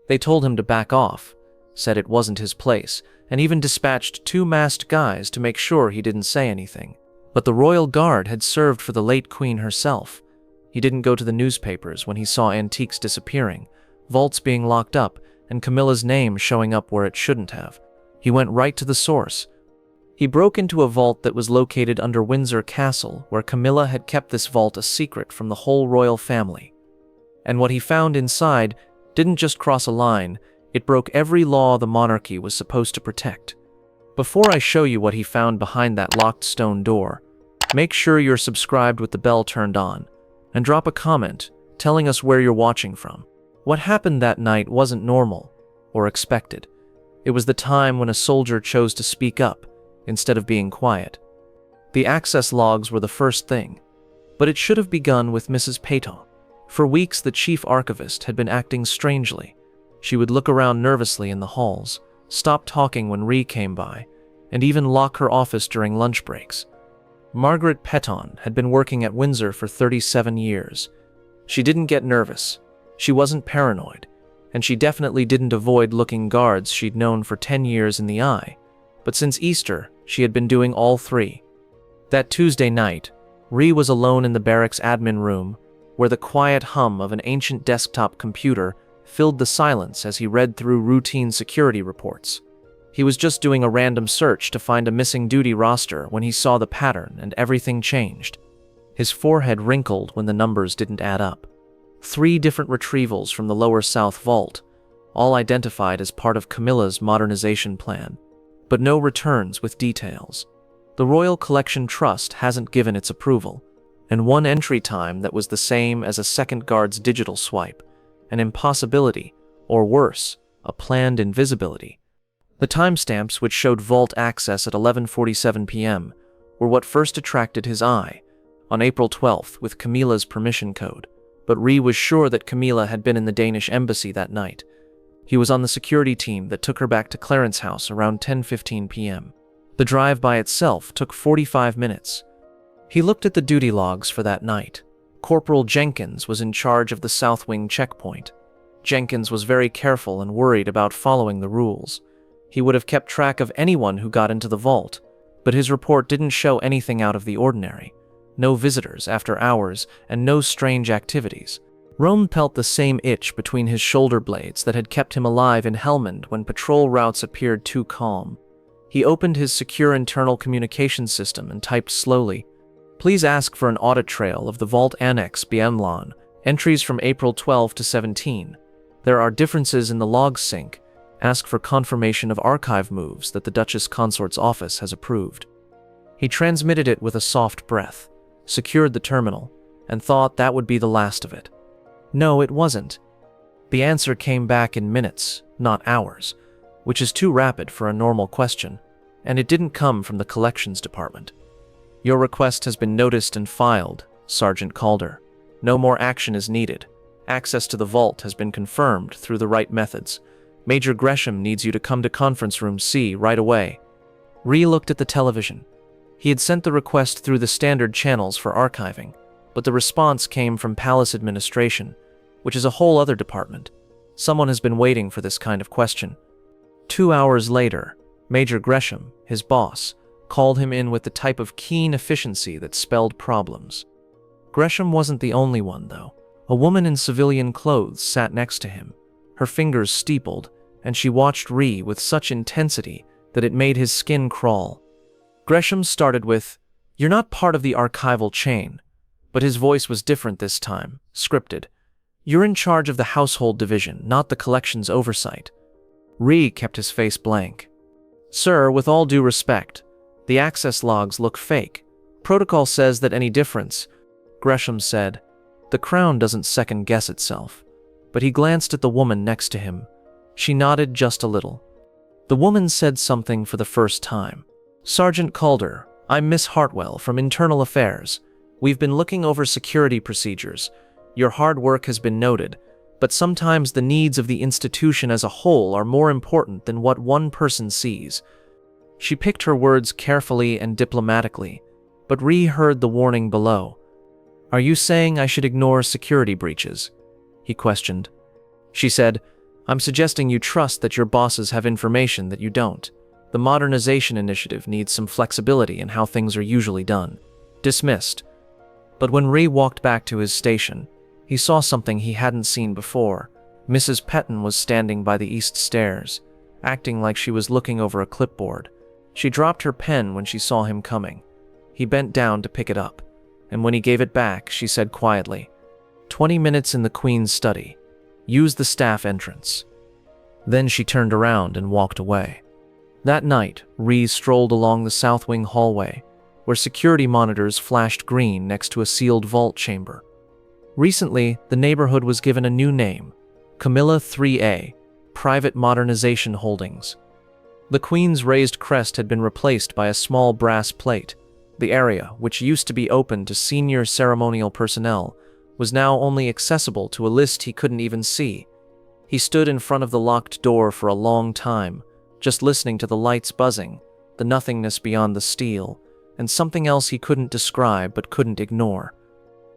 They told him to back off, said it wasn't his place, and even dispatched 2 masked guys to make sure he didn't say anything. But the royal guard had served for the late queen herself. He didn't go to the newspapers when he saw antiques disappearing, vaults being locked up, and Camilla's name showing up where it shouldn't have. He went right to the source. He broke into a vault that was located under Windsor Castle, where Camilla had kept this vault a secret from the whole royal family. And what he found inside didn't just cross a line, it broke every law the monarchy was supposed to protect. Before I show you what he found behind that locked stone door, make sure you're subscribed with the bell turned on, and drop a comment telling us where you're watching from. What happened that night wasn't normal or expected. It was the time when a soldier chose to speak up instead of being quiet. The access logs were the first thing, but it should have begun with Mrs. Peyton. For weeks, the chief archivist had been acting strangely. She would look around nervously in the halls, stop talking when Ree came by, and even lock her office during lunch breaks. Margaret Peyton had been working at Windsor for 37 years. She didn't get nervous, she wasn't paranoid, and she definitely didn't avoid looking guards she'd known for 10 years in the eye. But since Easter, she had been doing all 3. That Tuesday night, Ree was alone in the barracks admin room, where the quiet hum of an ancient desktop computer filled the silence as he read through routine security reports. He was just doing a random search to find a missing duty roster when he saw the pattern and everything changed. His forehead wrinkled when the numbers didn't add up. 3 different retrievals from the lower south vault, all identified as part of Camilla's modernization plan, but no returns with details. The Royal Collection Trust hasn't given its approval, and 1 entry time that was the same as a second guard's digital swipe, an impossibility, or worse, a planned invisibility. The timestamps, which showed vault access at 11:47 p.m., were what first attracted his eye, on April 12th with Camilla's permission code, but Ree was sure that Camila had been in the Danish embassy that night. He was on the security team that took her back to Clarence House around 10:15 p.m. The drive by itself took 45 minutes. He looked at the duty logs for that night. Corporal Jenkins was in charge of the South Wing checkpoint. Jenkins was very careful and worried about following the rules. He would have kept track of anyone who got into the vault, but his report didn't show anything out of the ordinary. No visitors after hours, and no strange activities. Rome felt the same itch between his shoulder blades that had kept him alive in Helmand when patrol routes appeared too calm. He opened his secure internal communication system and typed slowly, "Please ask for an audit trail of the Vault Annex Bienlon, entries from April 12 to 17. There are differences in the log sync. Ask for confirmation of archive moves that the Duchess Consort's office has approved." He transmitted it with a soft breath, secured the terminal, and thought that would be the last of it. No, it wasn't. The answer came back in minutes, not hours, which is too rapid for a normal question, and it didn't come from the collections department. "Your request has been noticed and filed, Sergeant Calder. No more action is needed. Access to the vault has been confirmed through the right methods. Major Gresham needs you to come to Conference Room C right away." Ree looked at the television. He had sent the request through the standard channels for archiving, but the response came from Palace Administration, which is a whole other department. Someone has been waiting for this kind of question. 2 hours later, Major Gresham, his boss, called him in with the type of keen efficiency that spelled problems. Gresham wasn't the only one, though. A woman in civilian clothes sat next to him, her fingers steepled, and she watched Ree with such intensity that it made his skin crawl. Gresham started with, "You're not part of the archival chain," but his voice was different this time, scripted. "You're in charge of the household division, not the collections oversight." Ree kept his face blank. "Sir, with all due respect, the access logs look fake. Protocol says that any difference," Gresham said. The Crown doesn't second-guess itself. But he glanced at the woman next to him. She nodded just a little. The woman said something for the first time. "Sergeant Calder, I'm Miss Hartwell from Internal Affairs. We've been looking over security procedures. Your hard work has been noted, but sometimes the needs of the institution as a whole are more important than what one person sees." She picked her words carefully and diplomatically, but Ree heard the warning below. "Are you saying I should ignore security breaches?" he questioned. She said, I'm suggesting you trust that your bosses have information that you don't. The modernization initiative needs some flexibility in how things are usually done. Dismissed. But when Ree walked back to his station, he saw something he hadn't seen before. Mrs. Petton was standing by the east stairs, acting like she was looking over a clipboard. She dropped her pen when she saw him coming. He bent down to pick it up, and when he gave it back, she said quietly, 20 minutes in the Queen's study. Use the staff entrance. Then she turned around and walked away. That night, Ree strolled along the south wing hallway, where security monitors flashed green next to a sealed vault chamber. Recently, the neighborhood was given a new name, Camila 3A, Private Modernization Holdings. The Queen's raised crest had been replaced by a small brass plate. The area, which used to be open to senior ceremonial personnel, was now only accessible to a list he couldn't even see. He stood in front of the locked door for a long time, just listening to the lights buzzing, the nothingness beyond the steel, and something else he couldn't describe but couldn't ignore.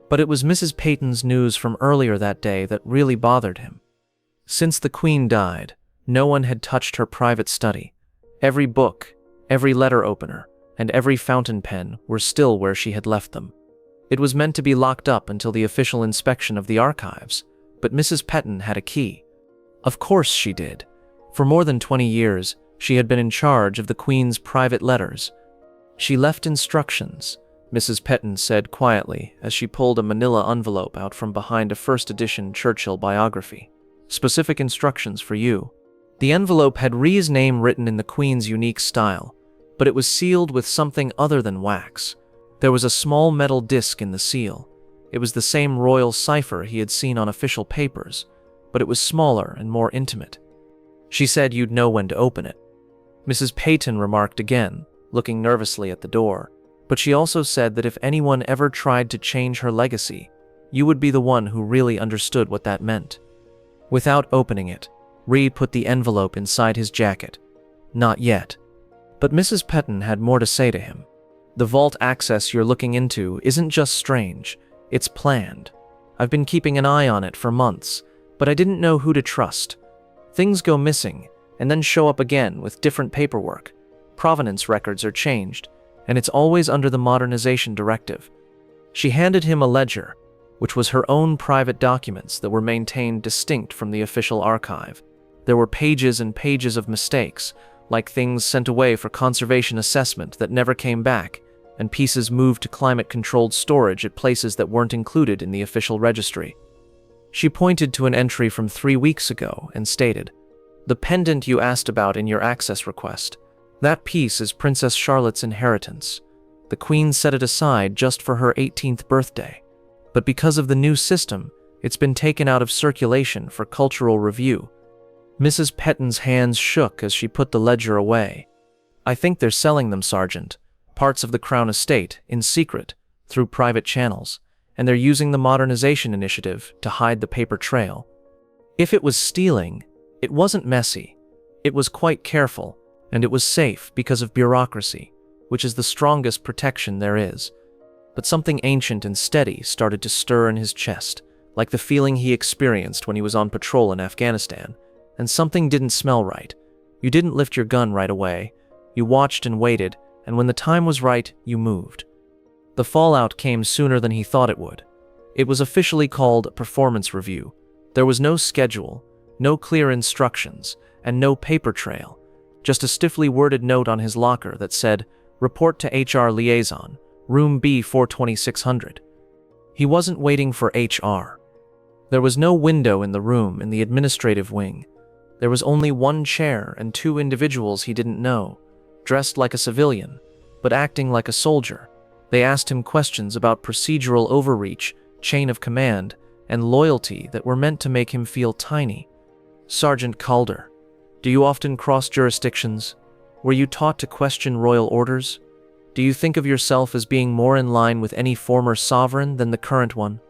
But it was Mrs. Peyton's news from earlier that day that really bothered him. Since the Queen died, no one had touched her private study. Every book, every letter opener, and every fountain pen were still where she had left them. It was meant to be locked up until the official inspection of the archives, but Mrs. Petton had a key. Of course she did. For more than 20 years, she had been in charge of the Queen's private letters. She left instructions, Mrs. Petton said quietly as she pulled a manila envelope out from behind a first edition Churchill biography. Specific instructions for you. The envelope had Ree's name written in the Queen's unique style, but it was sealed with something other than wax. There was a small metal disc in the seal. It was the same royal cipher he had seen on official papers, but it was smaller and more intimate. She said you'd know when to open it. Mrs. Peyton remarked again, looking nervously at the door, but she also said that if anyone ever tried to change her legacy, you would be the one who really understood what that meant. Without opening it, Ree put the envelope inside his jacket. Not yet. But Mrs. Petton had more to say to him. The vault access you're looking into isn't just strange, it's planned. I've been keeping an eye on it for months, but I didn't know who to trust. Things go missing, and then show up again with different paperwork. Provenance records are changed, and it's always under the modernization directive. She handed him a ledger, which was her own private documents that were maintained distinct from the official archive. There were pages and pages of mistakes, like things sent away for conservation assessment that never came back, and pieces moved to climate-controlled storage at places that weren't included in the official registry. She pointed to an entry from 3 weeks ago and stated, "The pendant you asked about in your access request. That piece is Princess Charlotte's inheritance. The Queen set it aside just for her 18th birthday. But because of the new system, it's been taken out of circulation for cultural review." Mrs. Petton's hands shook as she put the ledger away. "I think they're selling them, Sergeant. Parts of the Crown Estate, in secret, through private channels, and they're using the modernization initiative to hide the paper trail. If it was stealing, it wasn't messy. It was quite careful, and it was safe because of bureaucracy, which is the strongest protection there is." But something ancient and steady started to stir in his chest, like the feeling he experienced when he was on patrol in Afghanistan. And something didn't smell right. You didn't lift your gun right away. You watched and waited, and when the time was right, you moved. The fallout came sooner than he thought it would. It was officially called a performance review. There was no schedule, no clear instructions, and no paper trail. Just a stiffly worded note on his locker that said, "Report to HR Liaison, Room B 42600. He wasn't waiting for HR. There was no window in the room in the administrative wing. There was only one chair and 2 individuals he didn't know, dressed like a civilian, but acting like a soldier. They asked him questions about procedural overreach, chain of command, and loyalty that were meant to make him feel tiny. "Sergeant Calder, do you often cross jurisdictions? Were you taught to question royal orders? Do you think of yourself as being more in line with any former sovereign than the current one?"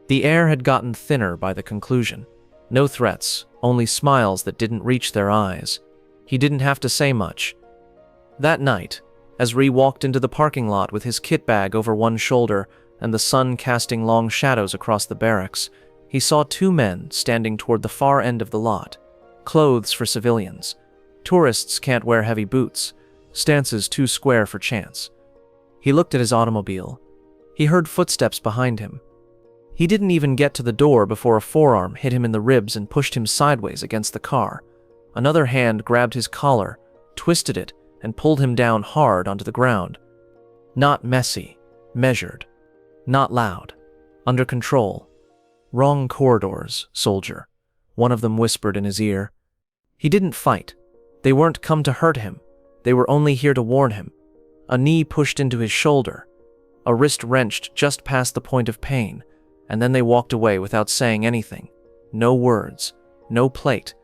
The air had gotten thinner by the conclusion. No threats, only smiles that didn't reach their eyes. He didn't have to say much. That night, as Ree walked into the parking lot with his kit bag over one shoulder and the sun casting long shadows across the barracks, he saw 2 men standing toward the far end of the lot. clothes for civilians. Tourists can't wear heavy boots. Stances too square for chance. He looked at his automobile. He heard footsteps behind him. He didn't even get to the door before a forearm hit him in the ribs and pushed him sideways against the car. Another hand grabbed his collar, twisted it, and pulled him down hard onto the ground. Not messy, measured. Not loud. Under control. Wrong corridors, soldier, one of them whispered in his ear. He didn't fight. They weren't come to hurt him. They were only here to warn him. A knee pushed into his shoulder. A wrist wrenched just past the point of pain, and then they walked away without saying anything. No words. No plate.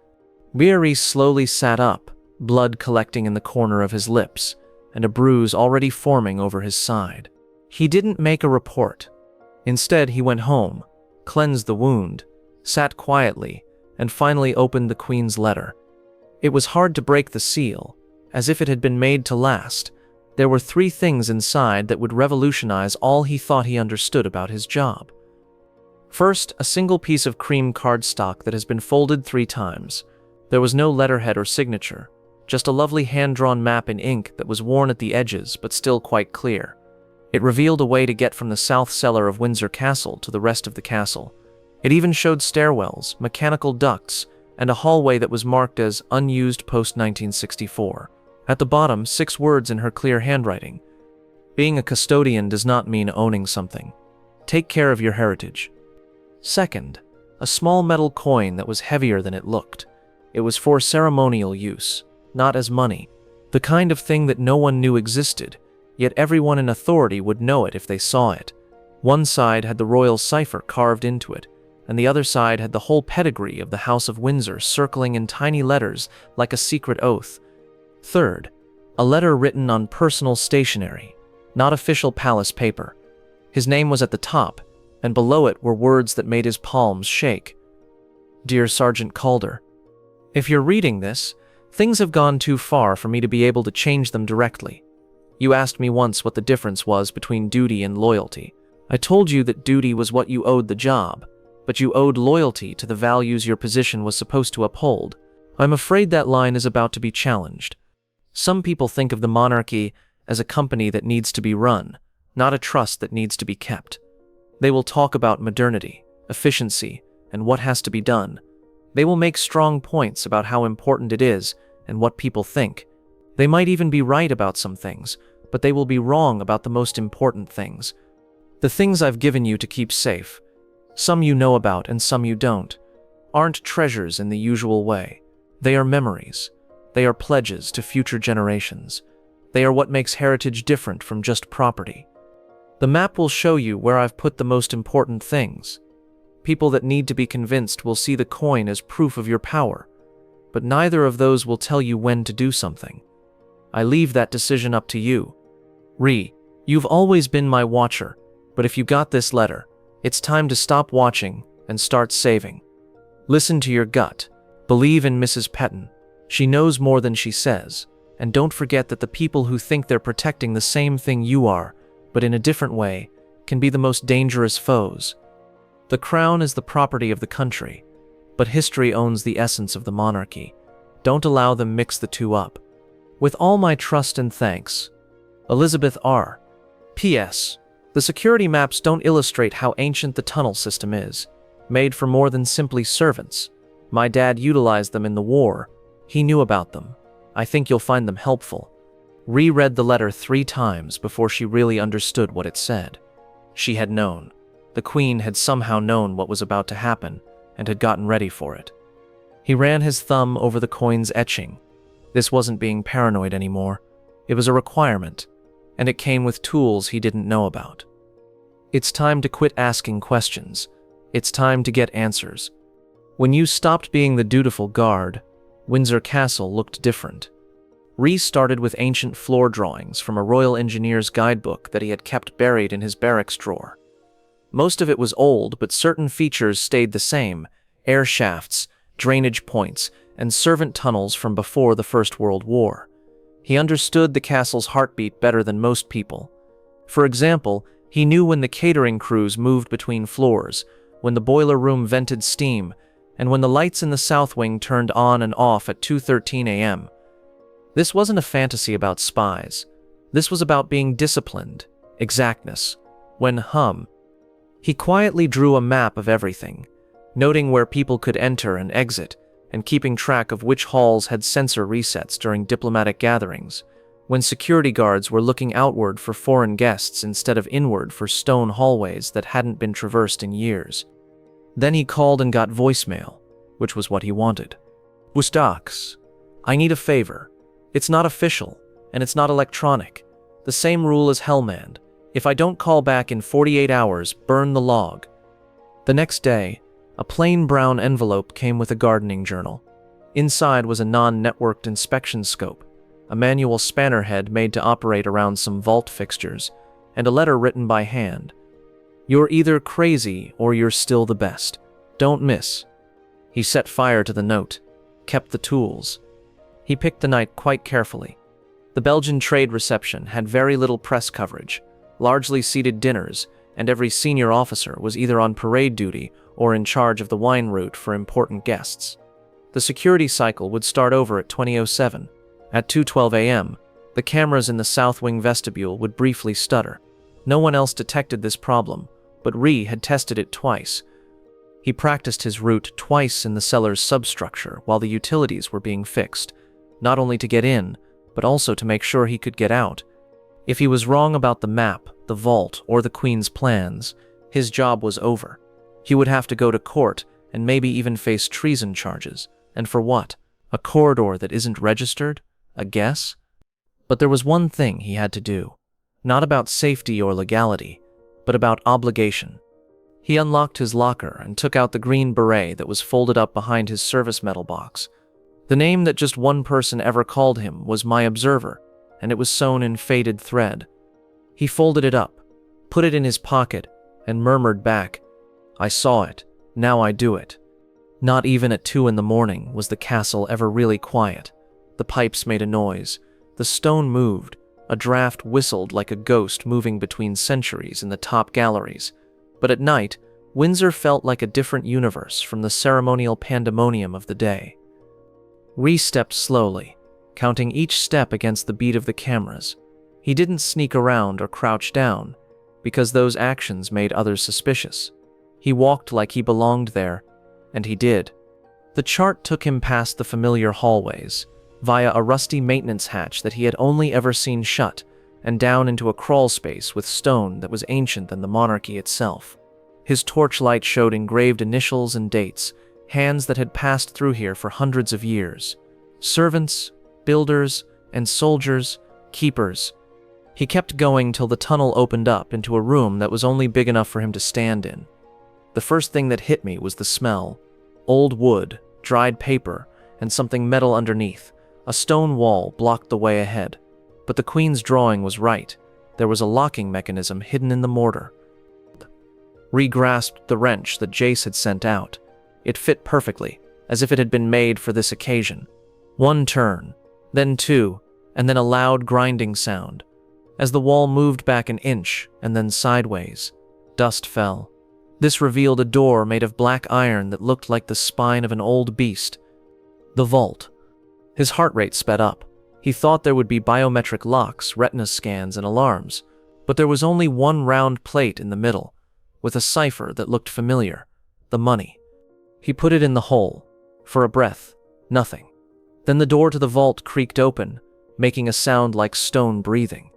Beery slowly sat up, blood collecting in the corner of his lips, and a bruise already forming over his side. He didn't make a report. Instead, he went home, cleansed the wound, sat quietly, and finally opened the Queen's letter. It was hard to break the seal, as if it had been made to last. There were 3 things inside that would revolutionize all he thought he understood about his job. First, a single piece of cream cardstock that has been folded 3 times. There was no letterhead or signature, just a lovely hand-drawn map in ink that was worn at the edges but still quite clear. It revealed a way to get from the south cellar of Windsor Castle to the rest of the castle. It even showed stairwells, mechanical ducts, and a hallway that was marked as unused post-1964. At the bottom, 6 words in her clear handwriting. Being a custodian does not mean owning something. Take care of your heritage. Second, a small metal coin that was heavier than it looked. It was for ceremonial use, not as money. The kind of thing that no one knew existed, yet everyone in authority would know it if they saw it. One side had the royal cipher carved into it, and the other side had the whole pedigree of the House of Windsor circling in tiny letters like a secret oath. Third, a letter written on personal stationery, not official palace paper. His name was at the top, and below it were words that made his palms shake. Dear Sergeant Calder, if you're reading this, things have gone too far for me to be able to change them directly. You asked me once what the difference was between duty and loyalty. I told you that duty was what you owed the job, but you owed loyalty to the values your position was supposed to uphold. I'm afraid that line is about to be challenged. Some people think of the monarchy as a company that needs to be run, not a trust that needs to be kept. They will talk about modernity, efficiency, and what has to be done. They will make strong points about how important it is and what people think. They might even be right about some things, but they will be wrong about the most important things. The things I've given you to keep safe, some you know about and some you don't, aren't treasures in the usual way. They are memories. They are pledges to future generations. They are what makes heritage different from just property. The map will show you where I've put the most important things. People that need to be convinced will see the coin as proof of your power, but neither of those will tell you when to do something. I leave that decision up to you. You've always been my watcher, but if you got this letter, it's time to stop watching and start saving. Listen to your gut. Believe in Mrs. Petton. She knows more than she says, and don't forget that the people who think they're protecting the same thing you are, but in a different way, can be the most dangerous foes. The crown is the property of the country, but history owns the essence of the monarchy. Don't allow them mix the two up. With all my trust and thanks, Elizabeth R. P.S. The security maps don't illustrate how ancient the tunnel system is, made for more than simply servants. My dad utilized them in the war. He knew about them. I think you'll find them helpful. Reread the letter 3 times before she really understood what it said. She had known. The Queen had somehow known what was about to happen and had gotten ready for it. He ran his thumb over the coin's etching. This wasn't being paranoid anymore. It was a requirement, and it came with tools he didn't know about. It's time to quit asking questions. It's time to get answers. When you stopped being the dutiful guard, Windsor Castle looked different. Rhys started with ancient floor drawings from a royal engineer's guidebook that he had kept buried in his barracks drawer. Most of it was old, but certain features stayed the same: air shafts, drainage points, and servant tunnels from before the First World War. He understood the castle's heartbeat better than most people. For example, he knew when the catering crews moved between floors, when the boiler room vented steam, and when the lights in the south wing turned on and off at 2:13 a.m. This wasn't a fantasy about spies. This was about being disciplined, exactness. He quietly drew a map of everything, noting where people could enter and exit, and keeping track of which halls had sensor resets during diplomatic gatherings, when security guards were looking outward for foreign guests instead of inward for stone hallways that hadn't been traversed in years. Then he called and got voicemail, which was what he wanted. "Bustax, I need a favor. It's not official, and it's not electronic. The same rule as Hellmand. If I don't call back in 48 hours, burn the log." The next day, a plain brown envelope came with a gardening journal. Inside was a non-networked inspection scope, a manual spanner head made to operate around some vault fixtures, and a letter written by hand. "You're either crazy or you're still the best. Don't miss." He set fire to the note, kept the tools. He picked the night quite carefully. The Belgian trade reception had very little press coverage, largely seated dinners, and every senior officer was either on parade duty or in charge of the wine route for important guests. The security cycle would start over at 20:07. At 2:12 a.m., the cameras in the south wing vestibule would briefly stutter. No one else detected this problem, but Ree had tested it twice. He practiced his route twice in the cellar's substructure while the utilities were being fixed, not only to get in, but also to make sure he could get out. If he was wrong about the map, the vault, or the Queen's plans, his job was over. He would have to go to court and maybe even face treason charges. And for what? A corridor that isn't registered? A guess? But there was one thing he had to do. Not about safety or legality, but about obligation. He unlocked his locker and took out the green beret that was folded up behind his service medal box. The name that just one person ever called him was My Observer, and it was sewn in faded thread. He folded it up, put it in his pocket, and murmured back, "I saw it, now I do it." Not even at 2 in the morning was the castle ever really quiet. The pipes made a noise, the stone moved, a draft whistled like a ghost moving between centuries in the top galleries. But at night, Windsor felt like a different universe from the ceremonial pandemonium of the day. Ree stepped slowly, counting each step against the beat of the cameras. He didn't sneak around or crouch down, because those actions made others suspicious. He walked like he belonged there, and he did. The chart took him past the familiar hallways, via a rusty maintenance hatch that he had only ever seen shut, and down into a crawl space with stone that was ancient than the monarchy itself. His torchlight showed engraved initials and dates, hands that had passed through here for hundreds of years. Servants, builders, and soldiers, keepers. He kept going till the tunnel opened up into a room that was only big enough for him to stand in. The first thing that hit me was the smell. Old wood, dried paper, and something metal underneath. A stone wall blocked the way ahead. But the Queen's drawing was right. There was a locking mechanism hidden in the mortar. Ree grasped the wrench that Jace had sent out. It fit perfectly, as if it had been made for this occasion. One turn, then two, and then a loud grinding sound. As the wall moved back an inch, and then sideways, dust fell. This revealed a door made of black iron that looked like the spine of an old beast. The vault. His heart rate sped up. He thought there would be biometric locks, retina scans, and alarms, but there was only one round plate in the middle, with a cipher that looked familiar. The money. He put it in the hole. For a breath, nothing. Then the door to the vault creaked open, making a sound like stone breathing.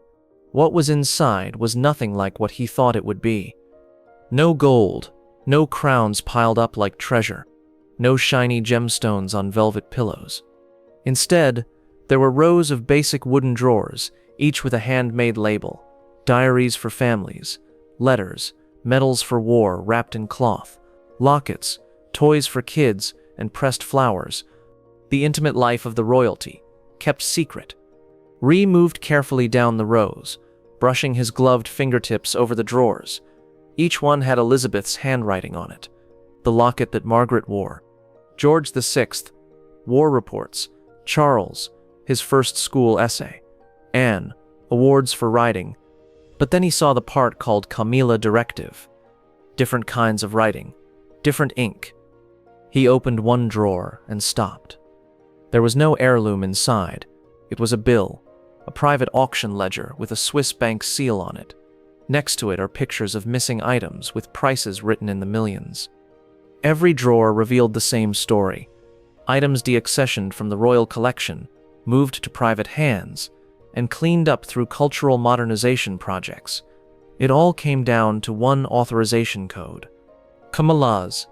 What was inside was nothing like what he thought it would be. No gold, no crowns piled up like treasure, no shiny gemstones on velvet pillows. Instead, there were rows of basic wooden drawers, each with a handmade label, diaries for families, letters, medals for war wrapped in cloth, lockets, toys for kids, and pressed flowers. The intimate life of the royalty, kept secret. Ree moved carefully down the rows, brushing his gloved fingertips over the drawers. Each one had Elizabeth's handwriting on it. The locket that Margaret wore. George VI, war reports. Charles, his first school essay. Anne, awards for writing. But then he saw the part called Camila Directive. Different kinds of writing. Different ink. He opened one drawer and stopped. There was no heirloom inside. It was a bill, a private auction ledger with a Swiss bank seal on it. Next to it are pictures of missing items with prices written in the millions. Every drawer revealed the same story. Items deaccessioned from the royal collection, moved to private hands, and cleaned up through cultural modernization projects. It all came down to one authorization code: Camila's.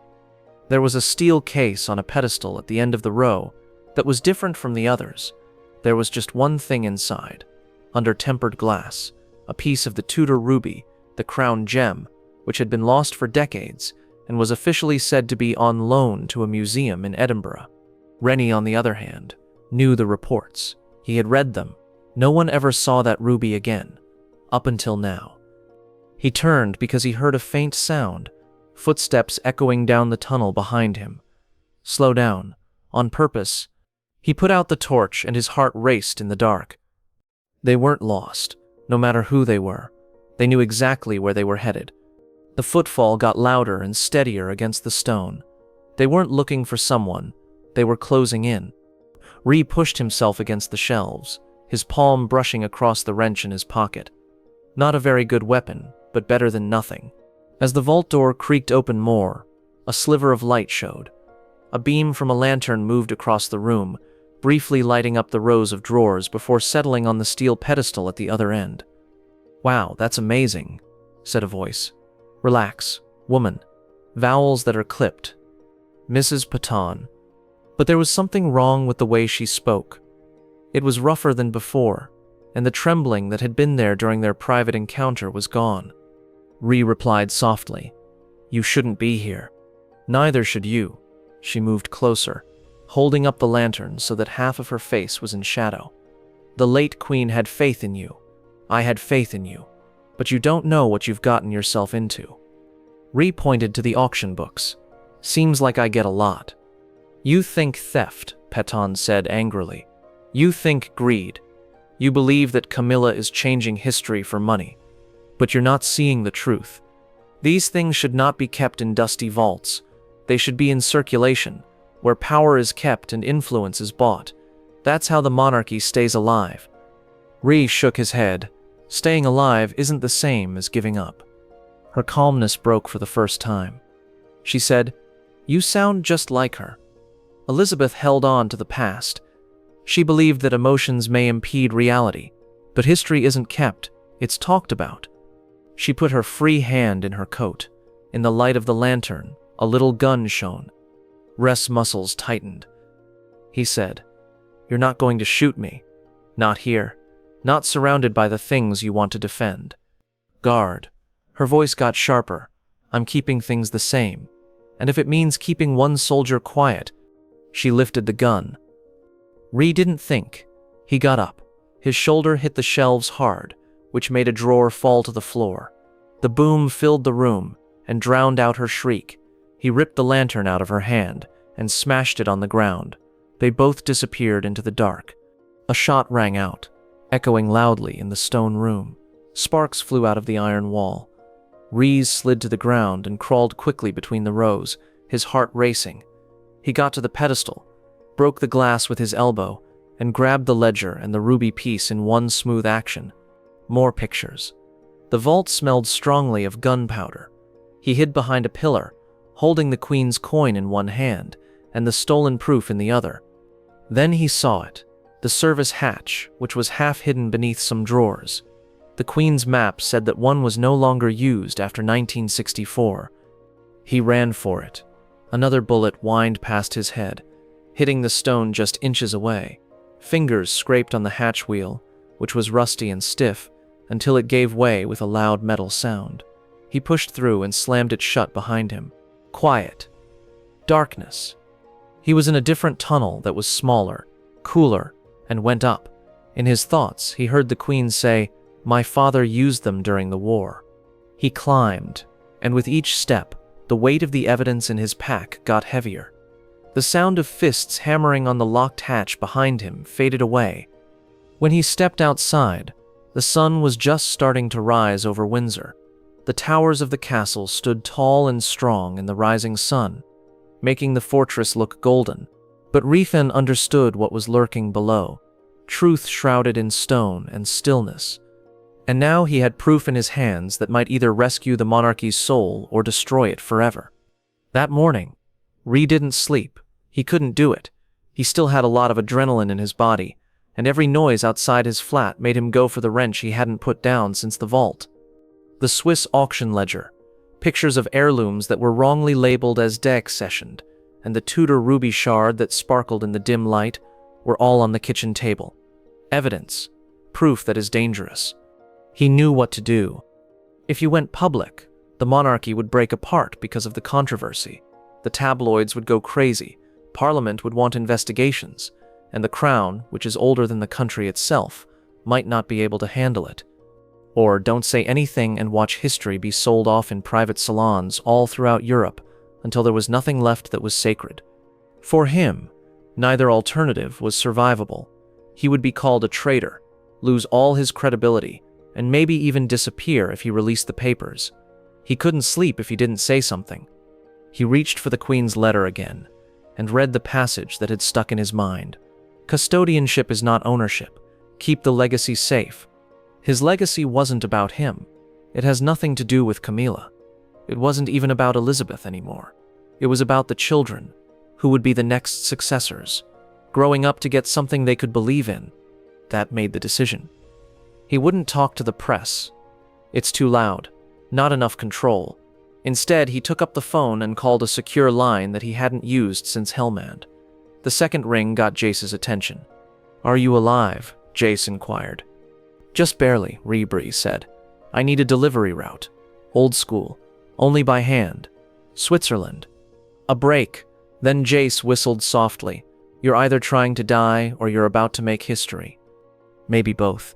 There was a steel case on a pedestal at the end of the row that was different from the others. There was just one thing inside, under tempered glass, a piece of the Tudor ruby, the crown gem, which had been lost for decades and was officially said to be on loan to a museum in Edinburgh. Rennie, on the other hand, knew the reports. He had read them. No one ever saw that ruby again, up until now. He turned because he heard a faint sound, footsteps echoing down the tunnel behind him. Slow down, on purpose. He put out the torch and his heart raced in the dark. They weren't lost, no matter who they were. They knew exactly where they were headed. The footfall got louder and steadier against the stone. They weren't looking for someone. They were closing in. Ree pushed himself against the shelves, his palm brushing across the wrench in his pocket. Not a very good weapon, but better than nothing. As the vault door creaked open more, a sliver of light showed. A beam from a lantern moved across the room, briefly lighting up the rows of drawers before settling on the steel pedestal at the other end. "Wow, that's amazing," said a voice. "Relax, woman." Vowels that are clipped. Mrs. Patton. But there was something wrong with the way she spoke. It was rougher than before, and the trembling that had been there during their private encounter was gone. Ree replied softly, "You shouldn't be here." "Neither should you." She moved closer, holding up the lantern so that half of her face was in shadow. "The late queen had faith in you. I had faith in you. But you don't know what you've gotten yourself into." Ree pointed to the auction books. "Seems like I get a lot." "You think theft," Patton said angrily. "You think greed. You believe that Camila is changing history for money. But you're not seeing the truth. These things should not be kept in dusty vaults. They should be in circulation, where power is kept and influence is bought. That's how the monarchy stays alive." Ree shook his head. Staying alive isn't the same as giving up. Her calmness broke for the first time. She said, "You sound just like her." Elizabeth held on to the past. She believed that emotions may impede reality, but history isn't kept, it's talked about. She put her free hand in her coat. In the light of the lantern, a little gun shone. Rest's muscles tightened. He said, "You're not going to shoot me. Not here. Not surrounded by the things you want to defend." "Guard." Her voice got sharper. "I'm keeping things the same. And if it means keeping one soldier quiet." She lifted the gun. Ree didn't think. He got up. His shoulder hit the shelves hard, which made a drawer fall to the floor. The boom filled the room and drowned out her shriek. He ripped the lantern out of her hand and smashed it on the ground. They both disappeared into the dark. A shot rang out, echoing loudly in the stone room. Sparks flew out of the iron wall. Rees slid to the ground and crawled quickly between the rows, his heart racing. He got to the pedestal, broke the glass with his elbow, and grabbed the ledger and the ruby piece in one smooth action. More pictures. The vault smelled strongly of gunpowder. He hid behind a pillar, holding the queen's coin in one hand and the stolen proof in the other. Then he saw it, the service hatch, which was half hidden beneath some drawers. The queen's map said that one was no longer used after 1964. He ran for it. Another bullet whined past his head, hitting the stone just inches away. Fingers scraped on the hatch wheel, which was rusty and stiff, until it gave way with a loud metal sound. He pushed through and slammed it shut behind him. Quiet. Darkness. He was in a different tunnel that was smaller, cooler, and went up. In his thoughts, he heard the queen say, "My father used them during the war." He climbed, and with each step, the weight of the evidence in his pack got heavier. The sound of fists hammering on the locked hatch behind him faded away. When he stepped outside, the sun was just starting to rise over Windsor. The towers of the castle stood tall and strong in the rising sun. making the fortress look golden. But Rifen understood what was lurking below, truth shrouded in stone and stillness. And now he had proof in his hands that might either rescue the monarchy's soul or destroy it forever. That morning, Ree didn't sleep. He couldn't do it. He still had a lot of adrenaline in his body, and every noise outside his flat made him go for the wrench he hadn't put down since the vault. The Swiss auction ledger, pictures of heirlooms that were wrongly labeled as deaccessioned, and the Tudor ruby shard that sparkled in the dim light were all on the kitchen table. Evidence, proof that is dangerous. He knew what to do. If you went public, the monarchy would break apart because of the controversy. The tabloids would go crazy, Parliament would want investigations, and the crown, which is older than the country itself, might not be able to handle it. Or don't say anything and watch history be sold off in private salons all throughout Europe until there was nothing left that was sacred. For him, neither alternative was survivable. He would be called a traitor, lose all his credibility, and maybe even disappear if he released the papers. He couldn't sleep if he didn't say something. He reached for the Queen's letter again, and read the passage that had stuck in his mind. Custodianship is not ownership. Keep the legacy safe. His legacy wasn't about him. It has nothing to do with Camila. It wasn't even about Elizabeth anymore. It was about the children, who would be the next successors, growing up to get something they could believe in. That made the decision. He wouldn't talk to the press. It's too loud. Not enough control. Instead, he took up the phone and called a secure line that he hadn't used since Hellmand. The second ring got Jace's attention. "Are you alive?" Jace inquired. "Just barely," Rebri said. "I need a delivery route. Old school. Only by hand. Switzerland." A break. Then Jace whistled softly. "You're either trying to die or you're about to make history. Maybe both."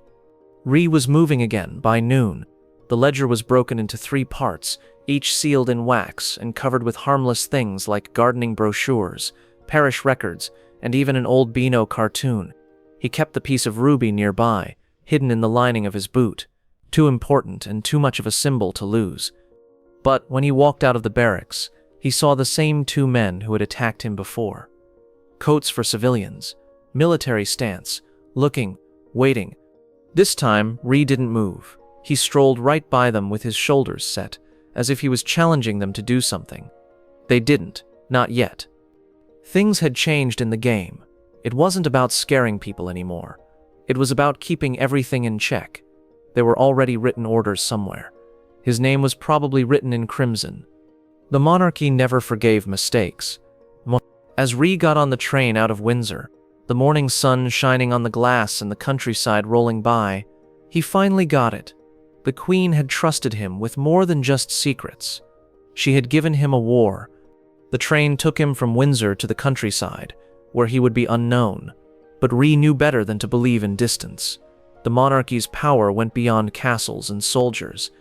Ree was moving again by noon. The ledger was broken into 3 parts, each sealed in wax and covered with harmless things like gardening brochures, parish records, and even an old Beano cartoon. He kept the piece of ruby nearby, hidden in the lining of his boot. Too important and too much of a symbol to lose. But when he walked out of the barracks, he saw the same 2 men who had attacked him before. Coats for civilians, military stance, looking, waiting. This time, Ree didn't move. He strolled right by them with his shoulders set, as if he was challenging them to do something. They didn't, not yet. Things had changed in the game. It wasn't about scaring people anymore. It was about keeping everything in check. There were already written orders somewhere. His name was probably written in crimson. The monarchy never forgave mistakes. As Ree got on the train out of Windsor, the morning sun shining on the glass and the countryside rolling by, he finally got it. The Queen had trusted him with more than just secrets. She had given him a war. The train took him from Windsor to the countryside, where he would be unknown. But Ree knew better than to believe in distance. The monarchy's power went beyond castles and soldiers.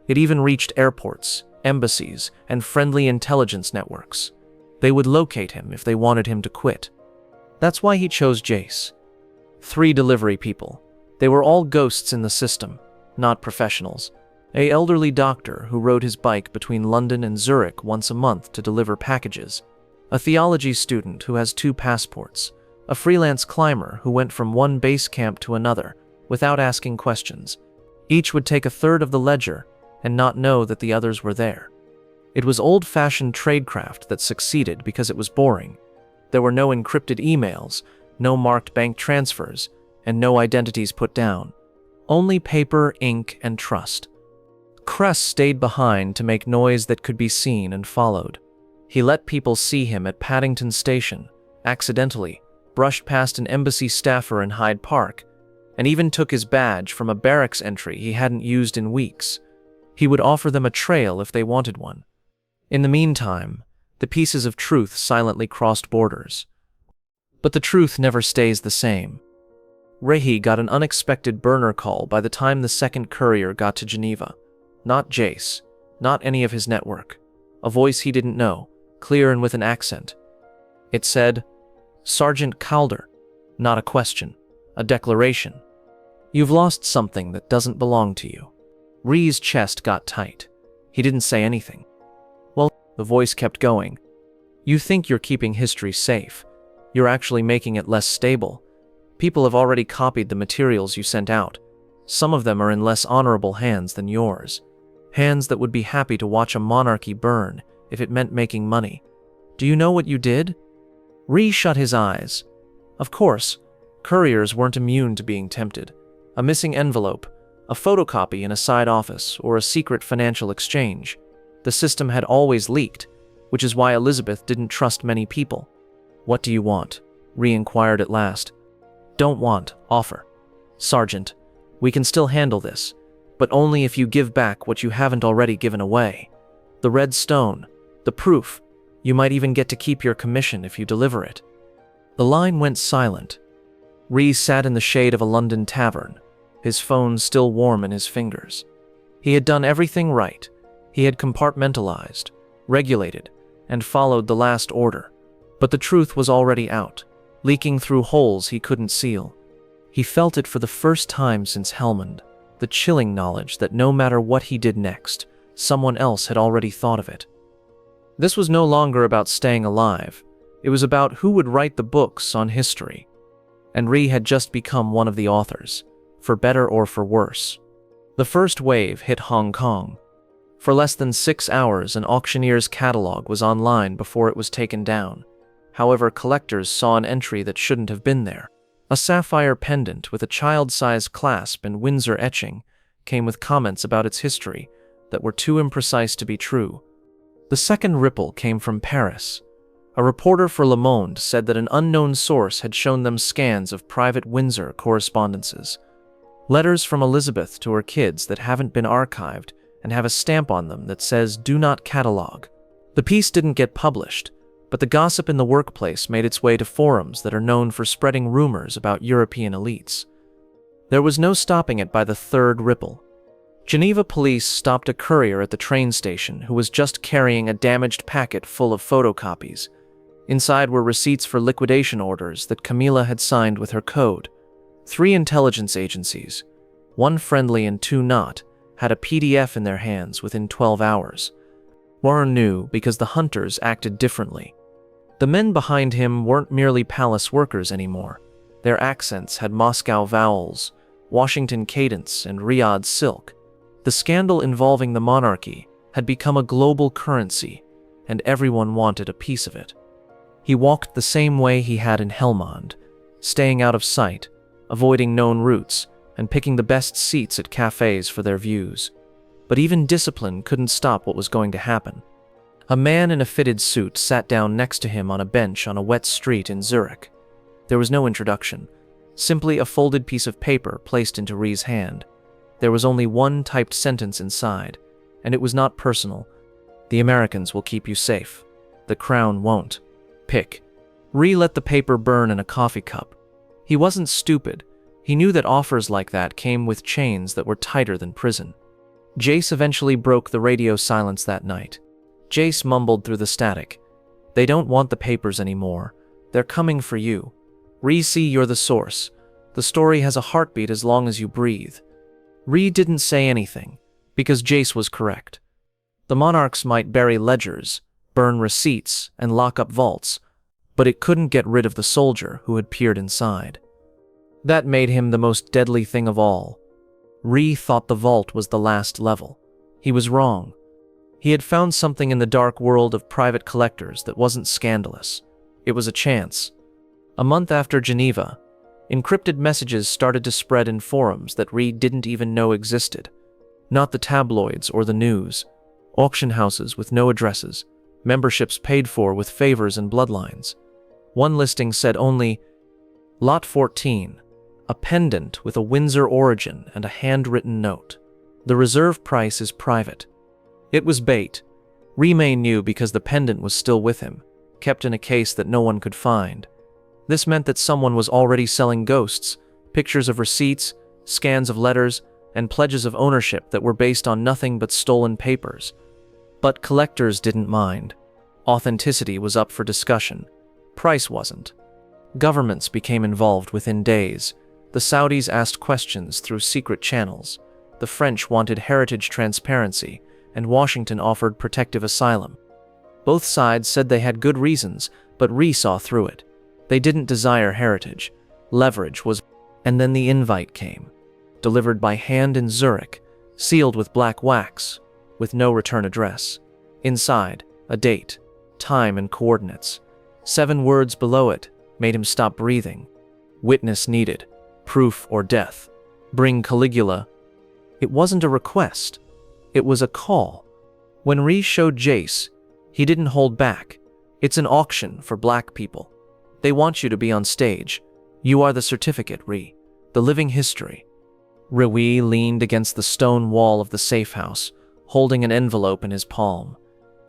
It even reached airports, embassies, and friendly intelligence networks. They would locate him if they wanted him to quit. That's why he chose Jace. 3 delivery people. They were all ghosts in the system, not professionals. An elderly doctor who rode his bike between London and Zurich once a month to deliver packages. A theology student who has 2 passports. A freelance climber who went from one base camp to another without asking questions. Each would take a third of the ledger and not know that the others were there. It was old-fashioned tradecraft that succeeded because it was boring. There were no encrypted emails, no marked bank transfers, and no identities put down. Only paper, ink, and trust. Cress stayed behind to make noise that could be seen and followed. He let people see him at Paddington Station, accidentally, brushed past an embassy staffer in Hyde Park, and even took his badge from a barracks entry he hadn't used in weeks. He would offer them a trail if they wanted one. In the meantime, the pieces of truth silently crossed borders. But the truth never stays the same. Rehi got an unexpected burner call by the time the second courier got to Geneva. Not Jace, not any of his network. A voice he didn't know, clear and with an accent. It said, "Sergeant Calder." Not a question, a declaration. "You've lost something that doesn't belong to you." Ree's chest got tight. He didn't say anything. "Well," the voice kept going, You think you're keeping history safe. You're actually making it less stable. People have already copied the materials you sent out. Some of them are in less honorable hands than yours. Hands that would be happy to watch a monarchy burn if it meant making money. Do you know what you did? Rhee shut his eyes. Of course, couriers weren't immune to being tempted. A missing envelope, a photocopy in a side office, or a secret financial exchange. The system had always leaked, which is why Elizabeth didn't trust many people. What do you want? Rhee inquired at last. Don't want, offer. Sergeant, we can still handle this, but only if you give back what you haven't already given away. The red stone, the proof. You might even get to keep your commission if you deliver it. The line went silent. Rhee sat in the shade of a London tavern, his phone still warm in his fingers. He had done everything right. He had compartmentalized, regulated, and followed the last order. But the truth was already out, leaking through holes he couldn't seal. He felt it for the first time since Helmond, the chilling knowledge that no matter what he did next, someone else had already thought of it. This was no longer about staying alive. It was about who would write the books on history. And Rhee had just become one of the authors, for better or for worse. The first wave hit Hong Kong. For less than 6 hours, an auctioneer's catalog was online before it was taken down. However, collectors saw an entry that shouldn't have been there. A sapphire pendant with a child-sized clasp and Windsor etching came with comments about its history that were too imprecise to be true. The second ripple came from Paris. A reporter for Le Monde said that an unknown source had shown them scans of private Windsor correspondences. Letters from Elizabeth to her kids that haven't been archived and have a stamp on them that says, "Do not catalog." The piece didn't get published, but the gossip in the workplace made its way to forums that are known for spreading rumors about European elites. There was no stopping it by the third ripple. Geneva police stopped a courier at the train station who was just carrying a damaged packet full of photocopies. Inside were receipts for liquidation orders that Camila had signed with her code. 3 intelligence agencies, 1 friendly and 2 not, had a PDF in their hands within 12 hours. Warren knew because the hunters acted differently. The men behind him weren't merely palace workers anymore. Their accents had Moscow vowels, Washington cadence, and Riyadh silk. The scandal involving the monarchy had become a global currency, and everyone wanted a piece of it. He walked the same way he had in Helmond, staying out of sight, avoiding known routes, and picking the best seats at cafes for their views. But even discipline couldn't stop what was going to happen. A man in a fitted suit sat down next to him on a bench on a wet street in Zurich. There was no introduction, simply a folded piece of paper placed into Rhee's hand. There was only one typed sentence inside, and it was not personal. The Americans will keep you safe. The Crown won't. Pick. Rhee let the paper burn in a coffee cup. He wasn't stupid. He knew that offers like that came with chains that were tighter than prison. Jace eventually broke the radio silence that night. Jace mumbled through the static. They don't want the papers anymore. They're coming for you. Rhee, see, you're the source. The story has a heartbeat as long as you breathe. Rhee didn't say anything, because Jace was correct. The monarchs might bury ledgers, burn receipts, and lock up vaults, but it couldn't get rid of the soldier who had peered inside. That made him the most deadly thing of all. Rhee thought the vault was the last level. He was wrong. He had found something in the dark world of private collectors that wasn't scandalous. It was a chance. A month after Geneva, encrypted messages started to spread in forums that Rhee didn't even know existed. Not the tabloids or the news. Auction houses with no addresses. Memberships paid for with favors and bloodlines. One listing said only, Lot 14, a pendant with a Windsor origin and a handwritten note. The reserve price is private. It was bait. Rhee knew because the pendant was still with him, kept in a case that no one could find. This meant that someone was already selling ghosts, pictures of receipts, scans of letters, and pledges of ownership that were based on nothing but stolen papers. But collectors didn't mind. Authenticity was up for discussion. Price wasn't. Governments became involved within days. The Saudis asked questions through secret channels. The French wanted heritage transparency, and Washington offered protective asylum. Both sides said they had good reasons, but Rhee saw through it. They didn't desire heritage. Leverage was... And then the invite came, delivered by hand in Zurich, sealed with black wax, with no return address. Inside, a date, time, and coordinates. 7 words below it made him stop breathing. Witness needed. Proof or death. Bring Caligula. It wasn't a request. It was a call. When Rhee showed Jace, he didn't hold back. It's an auction for black people. They want you to be on stage. You are the certificate, Rhee. The living history. Rhee leaned against the stone wall of the safe house, holding an envelope in his palm.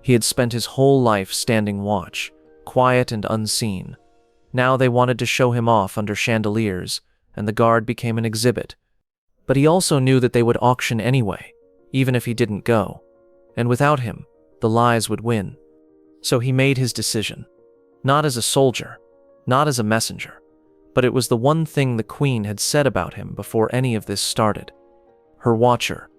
He had spent his whole life standing watch, quiet and unseen. Now they wanted to show him off under chandeliers, and the guard became an exhibit. But he also knew that they would auction anyway, even if he didn't go. And without him, the lies would win. So he made his decision. Not as a soldier, not as a messenger, but it was the one thing the Queen had said about him before any of this started. Her watcher.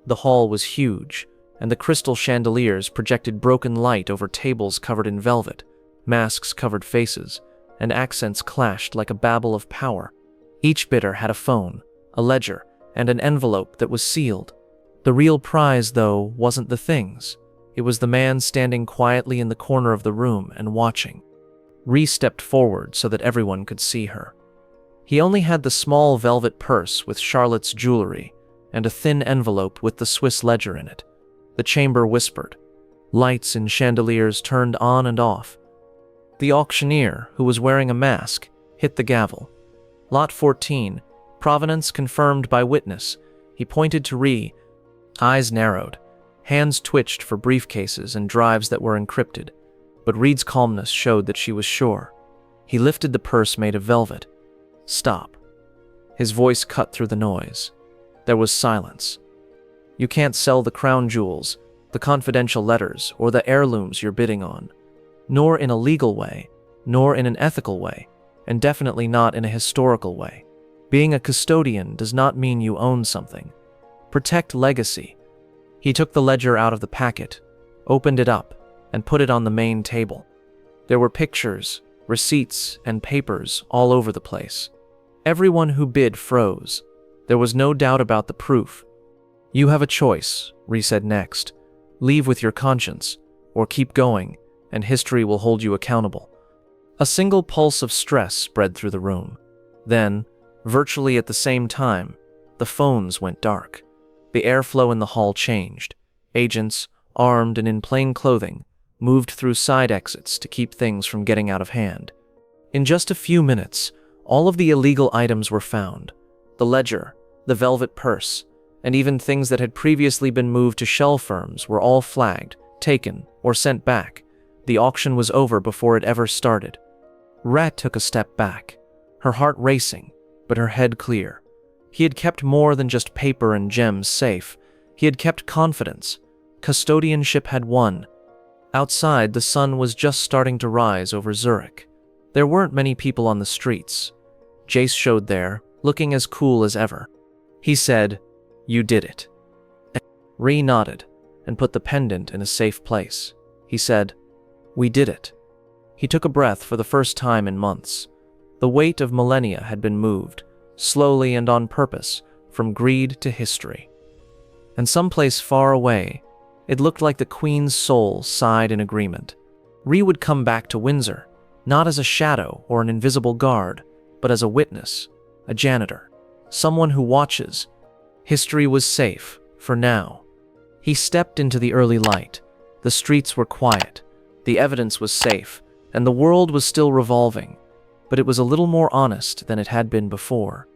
The hall was huge, and the crystal chandeliers projected broken light over tables covered in velvet. Masks covered faces, and accents clashed like a babble of power. Each bidder had a phone, a ledger, and an envelope that was sealed. The real prize, though, wasn't the things. It was the man standing quietly in the corner of the room and watching. Rhee stepped forward so that everyone could see her. He only had the small velvet purse with Charlotte's jewelry and a thin envelope with the Swiss ledger in it. The chamber whispered. Lights in chandeliers turned on and off. The auctioneer, who was wearing a mask, hit the gavel. Lot 14, provenance confirmed by witness. He pointed to Rhee. Eyes narrowed. Hands twitched for briefcases and drives that were encrypted. But Rhee's calmness showed that she was sure. He lifted the purse made of velvet. Stop. His voice cut through the noise. There was silence. You can't sell the crown jewels, the confidential letters, or the heirlooms you're bidding on. Nor in a legal way, nor in an ethical way, and definitely not in a historical way. Being a custodian does not mean you own something. Protect legacy. He took the ledger out of the packet, opened it up, and put it on the main table. There were pictures, receipts, and papers all over the place. Everyone who bid froze. There was no doubt about the proof. You have a choice, Rhee said next. Leave with your conscience, or keep going, and history will hold you accountable. A single pulse of stress spread through the room. Then, virtually at the same time, the phones went dark. The airflow in the hall changed. Agents, armed and in plain clothing, moved through side exits to keep things from getting out of hand. In just a few minutes, all of the illegal items were found. The ledger, the velvet purse, and even things that had previously been moved to shell firms were all flagged, taken, or sent back. The auction was over before it ever started. Rat took a step back, her heart racing, but her head clear. He had kept more than just paper and gems safe. He had kept confidence. Custodianship had won. Outside, the sun was just starting to rise over Zurich. There weren't many people on the streets. Jace showed there, looking as cool as ever. He said, "You did it." Rhee nodded and put the pendant in a safe place. He said, "We did it." He took a breath for the first time in months. The weight of millennia had been moved, slowly and on purpose, from greed to history. And someplace far away, it looked like the Queen's soul sighed in agreement. Rhee would come back to Windsor, not as a shadow or an invisible guard, but as a witness, a janitor, someone who watches. History was safe, for now. He stepped into the early light. The streets were quiet. The evidence was safe, and the world was still revolving, but it was a little more honest than it had been before.